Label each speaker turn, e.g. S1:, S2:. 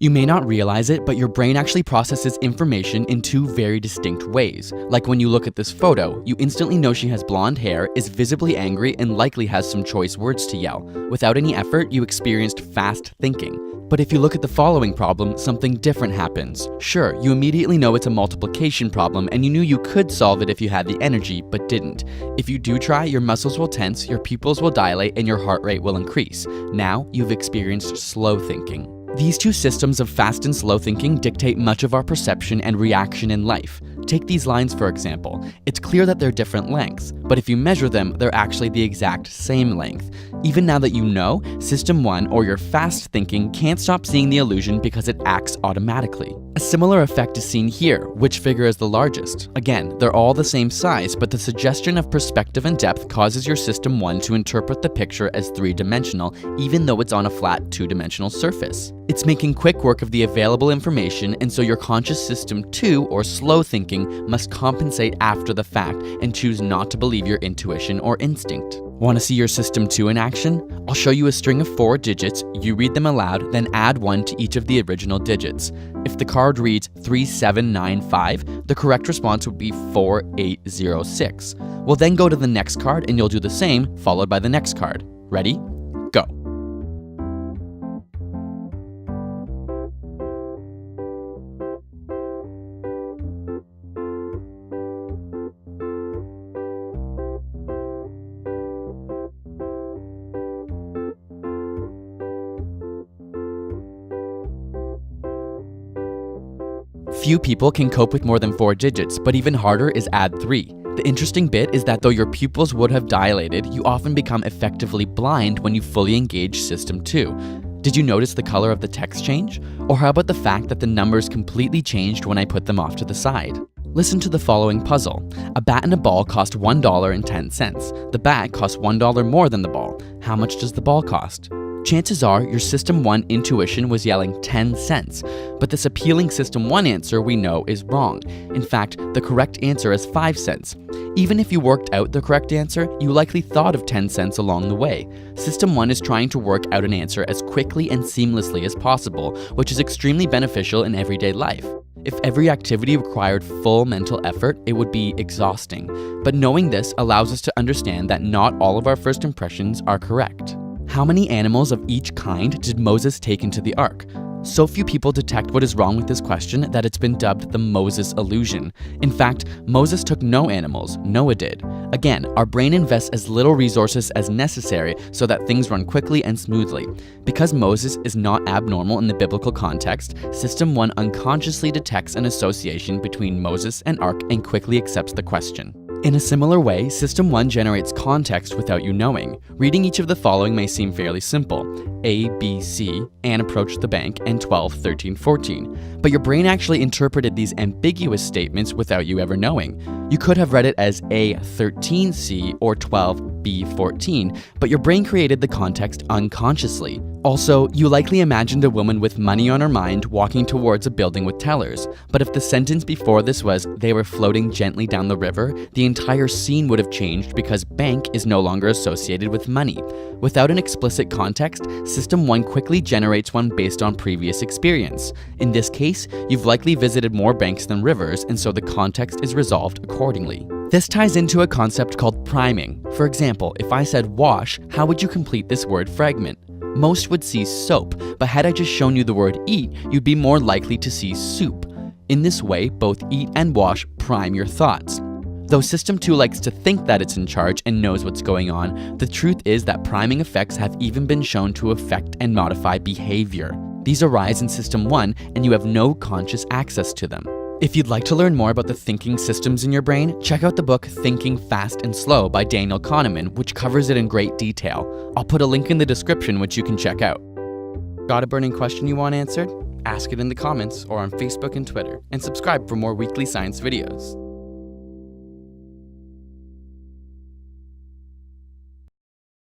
S1: You may not realize it, but your brain actually processes information in two very distinct ways. Like when you look at this photo, you instantly know she has blonde hair, is visibly angry, and likely has some choice words to yell. Without any effort, you experienced fast thinking. But if you look at the following problem, something different happens. Sure, you immediately know it's a multiplication problem, and you knew you could solve it if you had the energy, but didn't. If you do try, your muscles will tense, your pupils will dilate, and your heart rate will increase. Now, you've experienced slow thinking. These two systems of fast and slow thinking dictate much of our perception and reaction in life. Take these lines for example. It's clear that they're different lengths, but if you measure them, they're actually the exact same length. Even now that you know, System 1 or your fast thinking can't stop seeing the illusion because it acts automatically. A similar effect is seen here. Which figure is the largest? Again, they're all the same size, but the suggestion of perspective and depth causes your System 1 to interpret the picture as three-dimensional, even though it's on a flat two-dimensional surface. It's making quick work of the available information, and so your conscious System 2 or slow thinking must compensate after the fact and choose not to believe your intuition or instinct. Want to see your System 2 in action? I'll show you a string of 4 digits, you read them aloud, then add 1 to each of the original digits. If the card reads 3795, the correct response would be 4806. We'll then go to the next card and you'll do the same, followed by the next card. Ready? Go. Few people can cope with more than 4 digits, but even harder is add 3. The interesting bit is that though your pupils would have dilated, you often become effectively blind when you fully engage System 2. Did you notice the color of the text change? Or how about the fact that the numbers completely changed when I put them off to the side? Listen to the following puzzle. A bat and a ball cost $1.10. The bat costs $1 more than the ball. How much does the ball cost? Chances are your System 1 intuition was yelling 10 cents, but this appealing System 1 answer we know is wrong. In fact, the correct answer is 5 cents. Even if you worked out the correct answer, you likely thought of 10 cents along the way. System 1 is trying to work out an answer as quickly and seamlessly as possible, which is extremely beneficial in everyday life. If every activity required full mental effort, it would be exhausting. But knowing this allows us to understand that not all of our first impressions are correct. How many animals of each kind did Moses take into the ark? So few people detect what is wrong with this question that it's been dubbed the Moses illusion. In fact, Moses took no animals, Noah did. Again, our brain invests as little resources as necessary so that things run quickly and smoothly. Because Moses is not abnormal in the biblical context, System 1 unconsciously detects an association between Moses and ark and quickly accepts the question. In a similar way, System 1 generates context without you knowing. Reading each of the following may seem fairly simple. A, B, C, Anne approached the bank, and 12, 13, 14. But your brain actually interpreted these ambiguous statements without you ever knowing. You could have read it as A, 13, C, or 12, B, 14, but your brain created the context unconsciously. Also, you likely imagined a woman with money on her mind walking towards a building with tellers. But if the sentence before this was, they were floating gently down the river, the entire scene would have changed because bank is no longer associated with money. Without an explicit context, System 1 quickly generates one based on previous experience. In this case, you've likely visited more banks than rivers, and so the context is resolved accordingly. This ties into a concept called priming. For example, if I said wash, how would you complete this word fragment? Most would see soap, but had I just shown you the word eat, you'd be more likely to see soup. In this way, both eat and wash prime your thoughts. Though System 2 likes to think that it's in charge and knows what's going on, the truth is that priming effects have even been shown to affect and modify behavior. These arise in System 1, and you have no conscious access to them. If you'd like to learn more about the thinking systems in your brain, check out the book Thinking Fast and Slow by Daniel Kahneman, which covers it in great detail. I'll put a link in the description which you can check out. Got a burning question you want answered? Ask it in the comments or on Facebook and Twitter, and subscribe for more weekly science videos.